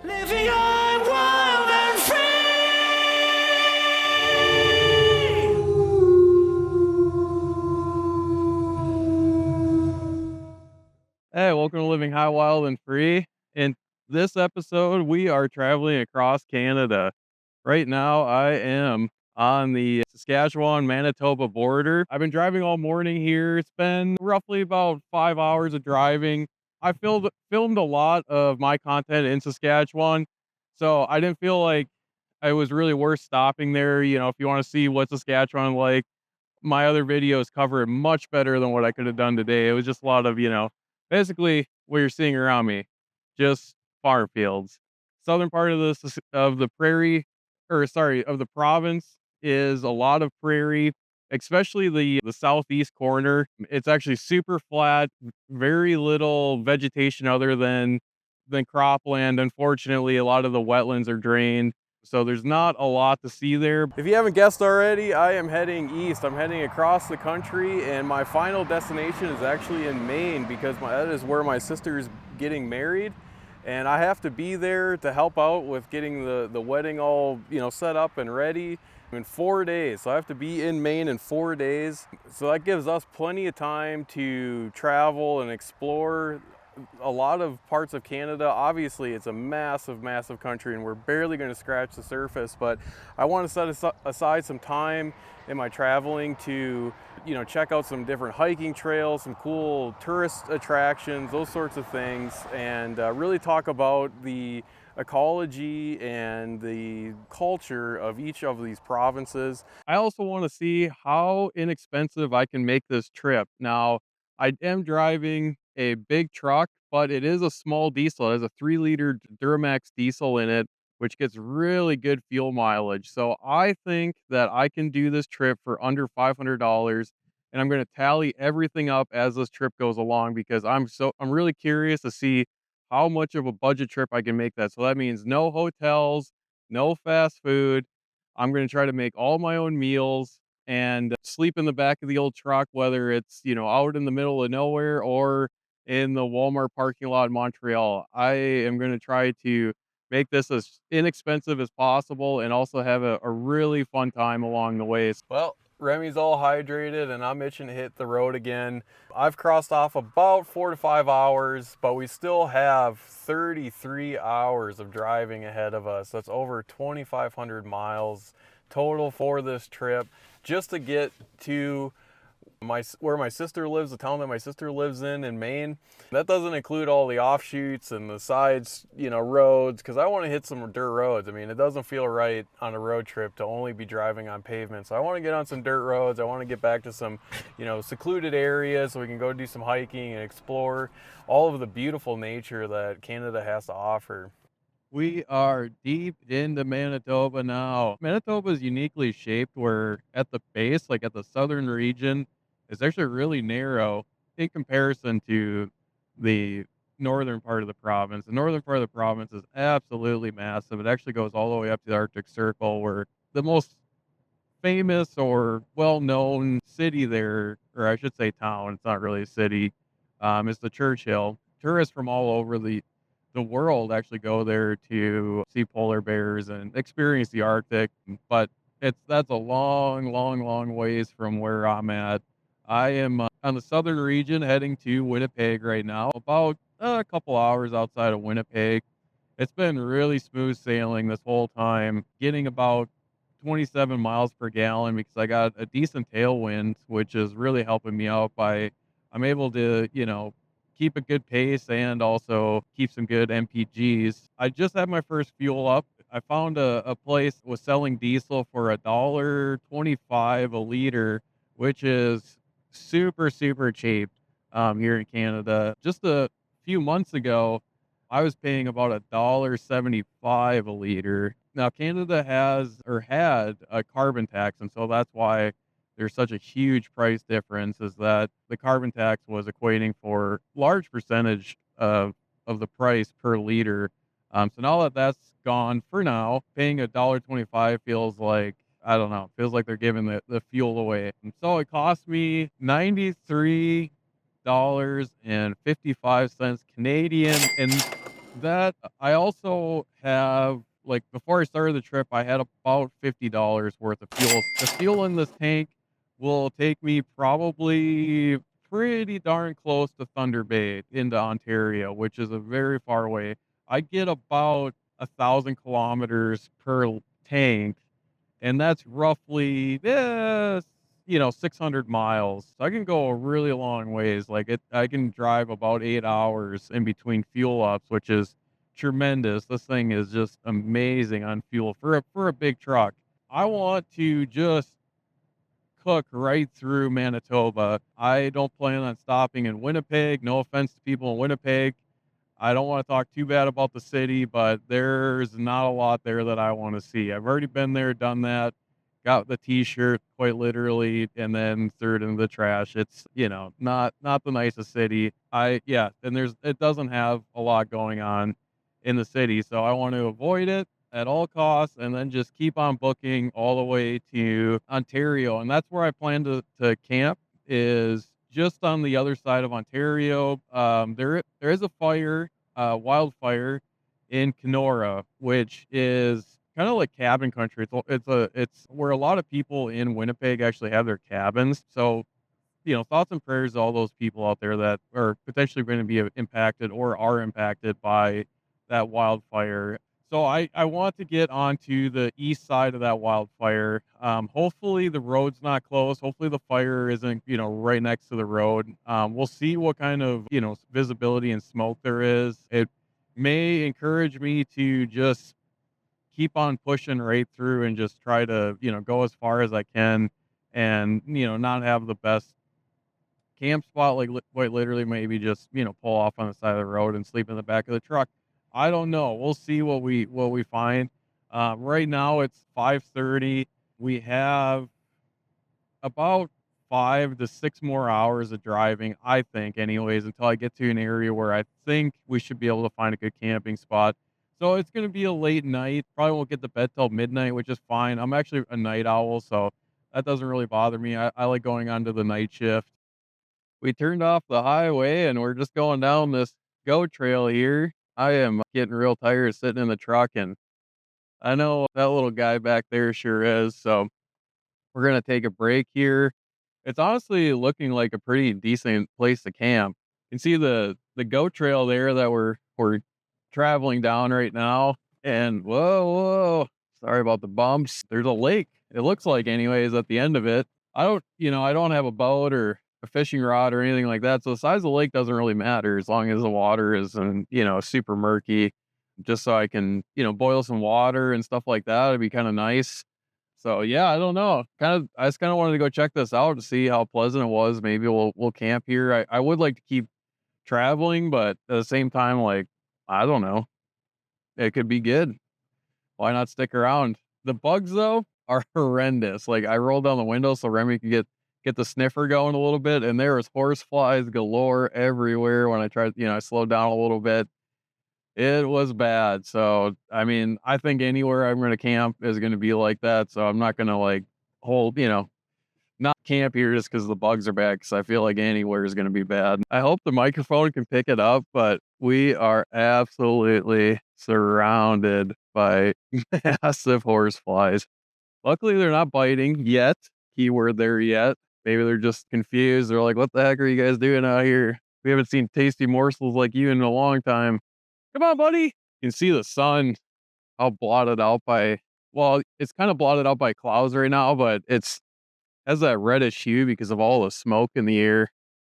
Living on wild and free. Hey, welcome to Living High, Wild, and Free. In this episode, we are traveling across Canada. Right now, I am on the Saskatchewan Manitoba border. I've been driving all morning here. It's been roughly about 5 hours of driving. I filmed a lot of my content in Saskatchewan, so I didn't feel like it was really worth stopping there. If you want to see what Saskatchewan like, my other videos cover it much better than what I could have done today. It was just a lot of, basically what you're seeing around me, just farm fields. Southern part of of the prairie, or sorry, of the province is a lot of prairie, especially the southeast corner. It's actually super flat, very little vegetation other than cropland. Unfortunately, a lot of the wetlands are drained, so there's not a lot to see there. If you haven't guessed already, I am heading east. I'm heading across the country, and my final destination is actually in Maine because that is where my sister's getting married, and I have to be there to help out with getting the wedding all set up and ready in 4 days. So I have to be in Maine in 4 days. So that gives us plenty of time to travel and explore a lot of parts of Canada. Obviously, it's a massive, massive country, and we're barely going to scratch the surface. But I want to set aside some time in my traveling to, check out some different hiking trails, some cool tourist attractions, those sorts of things, and really talk about the ecology and the culture of each of these provinces. I also want to see how inexpensive I can make this trip. Now, I am driving a big truck, but it is a small diesel. It has a 3-liter Duramax diesel in it, which gets really good fuel mileage. So I think that I can do this trip for under $500, and I'm going to tally everything up as this trip goes along because I'm really curious to see how much of a budget trip I can make that. So that means no hotels, no fast food. I'm going to try to make all my own meals and sleep in the back of the old truck, whether it's, out in the middle of nowhere or in the Walmart parking lot in Montreal. I am going to try to make this as inexpensive as possible and also have a really fun time along the way. Well, Remy's all hydrated and I'm itching to hit the road again. I've crossed off about 4 to 5 hours, but we still have 33 hours of driving ahead of us. That's over 2,500 miles total for this trip just to get to where my sister lives, the town that my sister lives in Maine. That doesn't include all the offshoots and the sides, roads, because I want to hit some dirt roads. I mean, it doesn't feel right on a road trip to only be driving on pavement. So I want to get on some dirt roads. I want to get back to some, secluded areas so we can go do some hiking and explore all of the beautiful nature that Canada has to offer. We are deep into Manitoba now. Manitoba is uniquely shaped where at the base, like at the southern region, is actually really narrow in comparison to the northern part of the province. The northern part of the province is absolutely massive. It actually goes all the way up to the Arctic Circle, where the most famous or well-known city there, or I should say town, it's not really a city, is the Churchill. Tourists from all over the world actually go there to see polar bears and experience the Arctic, but that's a long, long, long ways from where I'm at. I am on the southern region heading to Winnipeg right now, about a couple hours outside of Winnipeg. It's been really smooth sailing this whole time, getting about 27 miles per gallon because I got a decent tailwind, which is really helping me out by I'm able to, keep a good pace and also keep some good MPGs. I just had my first fuel up. I found a place that was selling diesel for $1.25 a liter, which is super, super cheap here in Canada. Just a few months ago, I was paying about $1.75 a liter. Now, Canada has or had a carbon tax, and so that's why there's such a huge price difference. Is that the carbon tax was equating for large percentage of the price per liter. So now that that's gone for now, paying $1.25 feels like I don't know, feels like they're giving the fuel away. And so it cost me $93.55 Canadian, and That I also have like before I started the trip, I had about $50 worth of fuel. The fuel in this tank will take me probably pretty darn close to Thunder Bay into Ontario, which is a very far away. I get about 1,000 kilometers per tank, and that's roughly 600 miles. So I can go a really long ways. I can drive about 8 hours in between fuel ups, which is tremendous. This thing is just amazing on fuel for a big truck. I want to just cook right through Manitoba. I don't plan on stopping in Winnipeg. No offense to people in Winnipeg. I don't want to talk too bad about the city, but there's not a lot there that I want to see. I've already been there, done that, got the t-shirt quite literally, and then threw it in the trash. It's, not the nicest city. And it doesn't have a lot going on in the city, so I want to avoid it at all costs and then just keep on booking all the way to Ontario. And that's where I plan to camp, is just on the other side of Ontario. There is a wildfire in Kenora, which is kind of like cabin country. It's where a lot of people in Winnipeg actually have their cabins. So, thoughts and prayers to all those people out there that are potentially going to be impacted or are impacted by that wildfire. So I want to get onto the east side of that wildfire. Hopefully the road's not closed. Hopefully the fire isn't, right next to the road. We'll see what kind of, visibility and smoke there is. It may encourage me to just keep on pushing right through and just try to, go as far as I can and, not have the best camp spot, like, quite literally maybe just, pull off on the side of the road and sleep in the back of the truck. I don't know. We'll see what we find. Right now it's 5:30. We have about 5 to 6 more hours of driving, I think, anyways, until I get to an area where I think we should be able to find a good camping spot. So it's gonna be a late night. Probably won't get to bed till midnight, which is fine. I'm actually a night owl, so that doesn't really bother me. I like going onto the night shift. We turned off the highway and we're just going down this goat trail here. I am getting real tired sitting in the truck, and I know that little guy back there sure is. So we're gonna take a break here. It's honestly looking like a pretty decent place to camp. You can see the goat trail there that we're traveling down right now. And whoa, sorry about the bumps. There's a lake. It looks like anyways at the end of it. I don't have a boat or a fishing rod or anything like that. So the size of the lake doesn't really matter as long as the water isn't, super murky. Just so I can, boil some water and stuff like that. It'd be kind of nice. So yeah, I don't know. I just kind of wanted to go check this out to see how pleasant it was. Maybe we'll camp here. I would like to keep traveling, but at the same time, like, I don't know. It could be good. Why not stick around? The bugs though are horrendous. Like, I rolled down the window so Remy could get the sniffer going a little bit, and there was horse flies galore everywhere when I tried, I slowed down a little bit. It was bad. So, I mean, I think anywhere I'm gonna camp is gonna be like that. So I'm not gonna like hold, not camp here just because the bugs are bad. Because I feel like anywhere is gonna be bad. I hope the microphone can pick it up, but we are absolutely surrounded by massive horse flies. Luckily, they're not biting yet. Keyword there, yet. Maybe they're just confused. They're like, "What the heck are you guys doing out here? We haven't seen tasty morsels like you in a long time. Come on, buddy." You can see the sun, how blotted out by, well, it's kind of blotted out by clouds right now, but it's has that reddish hue because of all the smoke in the air.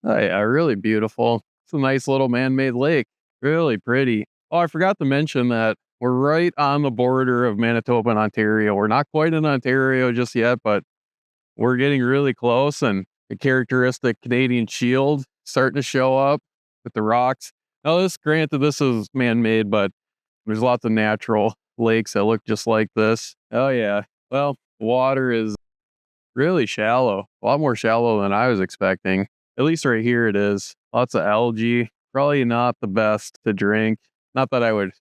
Oh yeah, really beautiful. It's a nice little man-made lake. Really pretty. Oh, I forgot to mention that we're right on the border of Manitoba and Ontario. We're not quite in Ontario just yet, but we're getting really close, and the characteristic Canadian shield starting to show up with the rocks. Now, granted, this is man-made, but there's lots of natural lakes that look just like this. Oh yeah. Well, water is really shallow. A lot more shallow than I was expecting. At least right here it is. Lots of algae. Probably not the best to drink. Not that I would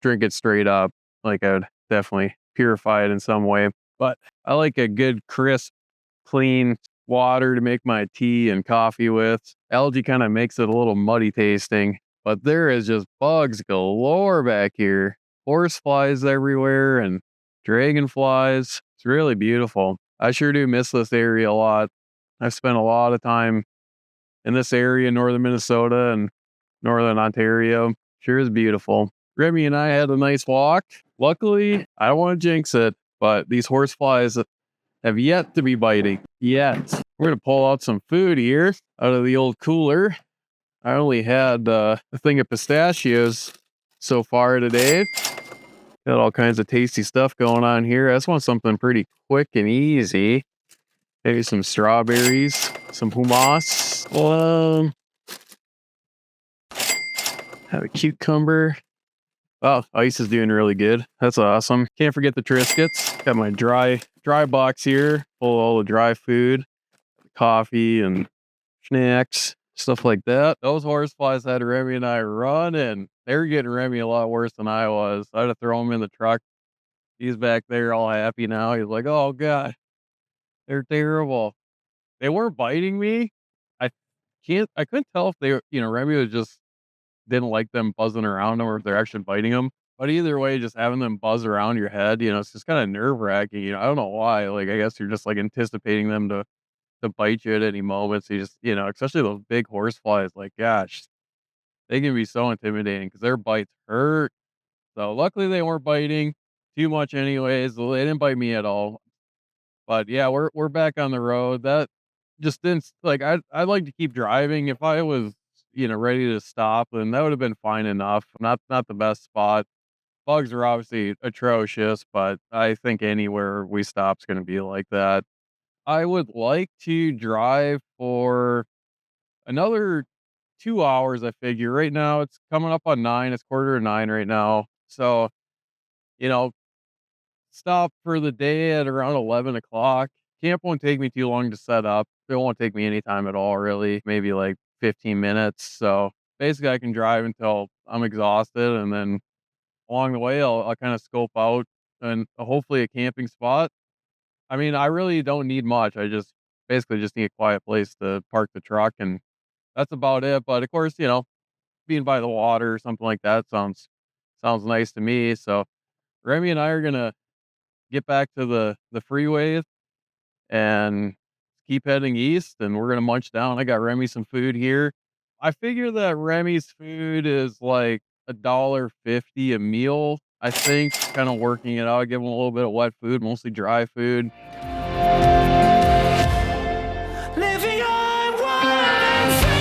drink it straight up. Like, I would definitely purify it in some way. But I like a good crisp, clean water to make my tea and coffee with. Algae kind of makes it a little muddy tasting, but there is just bugs galore back here. Horseflies everywhere and dragonflies. It's really beautiful. I sure do miss this area a lot. I've spent a lot of time in this area, northern Minnesota and northern Ontario. Sure is beautiful. Remy and I had a nice walk. Luckily, I don't want to jinx it, but these horseflies have yet to be biting. Yet. We're going to pull out some food here out of the old cooler. I only had a thing of pistachios so far today. Got all kinds of tasty stuff going on here. I just want something pretty quick and easy. Maybe some strawberries, some hummus. Have a cucumber. Oh, ice is doing really good. That's awesome. Can't forget the Triscuits. Got my dry box here, full of all the dry food, coffee and snacks, stuff like that. Those horseflies had Remy and I running. They were getting Remy a lot worse than I was. I had to throw him in the truck. He's back there all happy now. He's like, oh God, they're terrible. They weren't biting me. I I couldn't tell if they were, Remy was just didn't like them buzzing around him or if they're actually biting him. But either way, just having them buzz around your head, it's just kind of nerve wracking. I don't know why. Like, I guess you're just like anticipating them to bite you at any moment. So you just, especially those big horse flies, like, gosh, they can be so intimidating because their bites hurt. So luckily they weren't biting too much anyways. They didn't bite me at all. But yeah, we're back on the road. That just didn't like I'd like to keep driving. If I was, ready to stop, then that would have been fine enough. Not the best spot. Bugs are obviously atrocious, but I think anywhere we stop's gonna be like that. I would like to drive for another 2 hours, I figure. Right now it's coming up on 9, it's quarter to 9 right now. So, you know, stop for the day at around 11 o'clock. Camp won't take me too long to set up. It won't take me any time at all, really. Maybe like 15 minutes. So basically, I can drive until I'm exhausted, and then along the way, I'll kind of scope out and hopefully a camping spot. I mean, I really don't need much. I just basically just need a quiet place to park the truck, and that's about it. But of course, being by the water or something like that sounds nice to me. So Remy and I are gonna get back to the freeway and keep heading east, and we're gonna munch down. I got Remy some food here. I figure that Remy's food is like $1.50 a meal. I think kind of working it out. I give him a little bit of wet food, mostly dry food. Living on wild and free.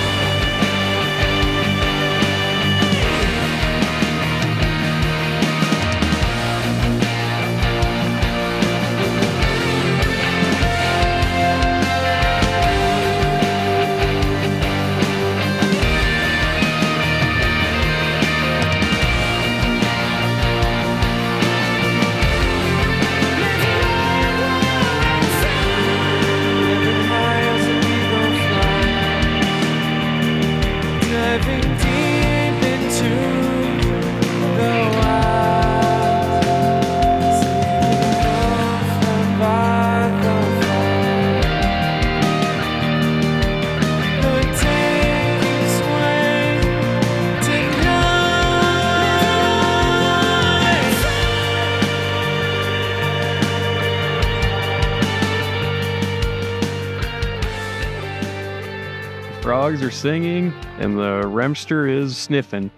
Frogs are singing and the Remster is sniffing.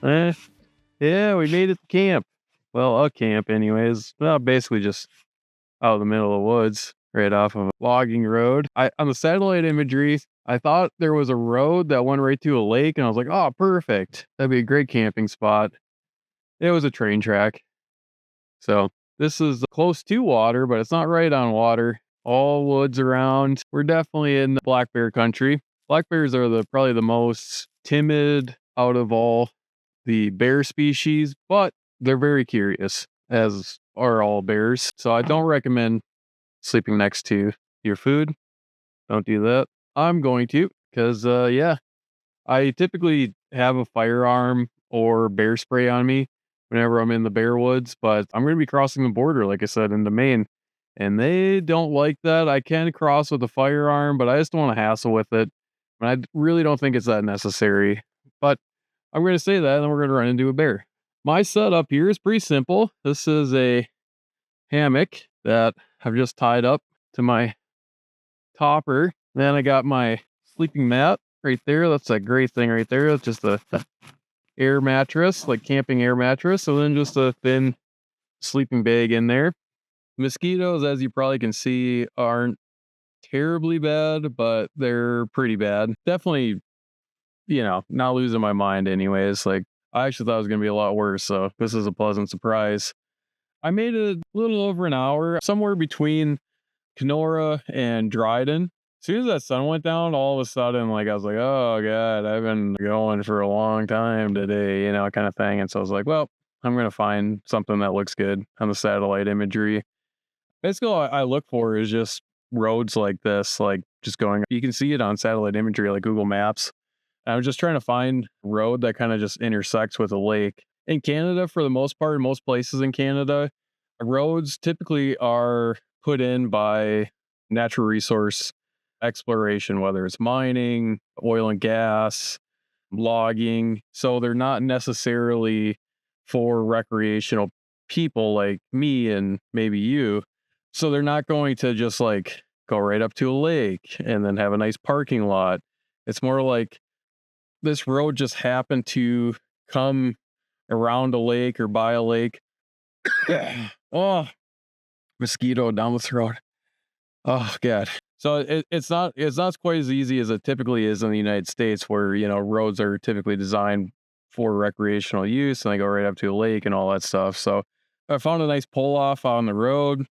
Yeah, we made it to camp. Well, a camp anyways. Well, basically just out in the middle of the woods, right off of a logging road. On the satellite imagery, I thought there was a road that went right to a lake, and I was like, oh, perfect. That'd be a great camping spot. It was a train track. So this is close to water, but it's not right on water. All woods around. We're definitely in black bear country. Black bears are probably the most timid out of all the bear species, but they're very curious, as are all bears. So I don't recommend sleeping next to your food. Don't do that. I'm going to, because yeah, I typically have a firearm or bear spray on me whenever I'm in the bear woods, but I'm going to be crossing the border, like I said, into Maine, and they don't like that. I can cross with a firearm, but I just don't want to hassle with it. And I really don't think it's that necessary. But I'm going to say that, and then we're going to run into a bear. My setup here is pretty simple. This is a hammock that I've just tied up to my topper. Then I got my sleeping mat right there. That's a great thing right there. It's just a air mattress, like camping air mattress. And then just a thin sleeping bag in there. Mosquitoes, as you probably can see, aren't terribly bad, but they're pretty bad. Definitely, not losing my mind anyways. Like, I actually thought it was going to be a lot worse. So this is a pleasant surprise. I made it a little over an hour, somewhere between Kenora and Dryden. As soon as that sun went down, all of a sudden, like, I was like, oh God, I've been going for a long time today, kind of thing. And so I was like, well, I'm going to find something that looks good on the satellite imagery. Basically, all I look for is just roads like this, like just going, you can see it on satellite imagery, like Google Maps. I was just trying to find a road that kind of just intersects with a lake. In Canada, for the most part, most places in Canada, roads typically are put in by natural resource exploration, whether it's mining, oil and gas, logging. So they're not necessarily for recreational people like me and maybe you. So they're not going to just like go right up to a lake and then have a nice parking lot. It's more like this road just happened to come around a lake or by a lake. Oh, mosquito down the throat. Oh God. So it's not quite as easy as it typically is in the United States, where roads are typically designed for recreational use and they go right up to a lake and all that stuff. So I found a nice pull off on the road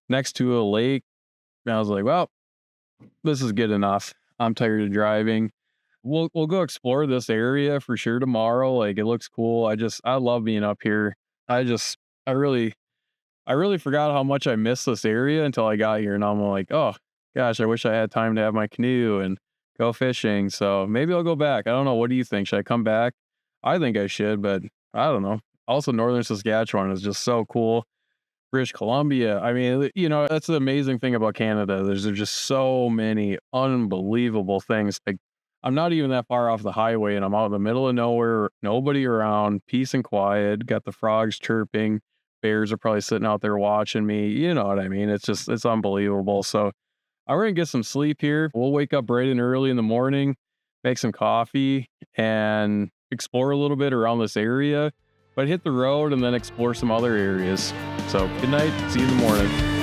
next to a lake, and I was like, well, this is good enough. I'm tired of driving. We'll go explore this area for sure tomorrow. Like, it looks cool. I love being up here. I just I really I really forgot how much I missed this area until I got here, and I'm like, oh gosh, I wish I had time to have my canoe and go fishing. So maybe I'll go back. I don't know. What do you think? Should I come back? I think I should, but I don't know. Also, northern Saskatchewan is just so cool. British Columbia. I mean, that's the amazing thing about Canada. There's just so many unbelievable things. Like, I'm not even that far off the highway and I'm out in the middle of nowhere, nobody around, peace and quiet, got the frogs chirping, bears are probably sitting out there watching me. You know what I mean? It's unbelievable. So I'm gonna get some sleep here. We'll wake up bright and early in the morning, make some coffee, and explore a little bit around this area, but hit the road and then explore some other areas. So good night. See you in the morning.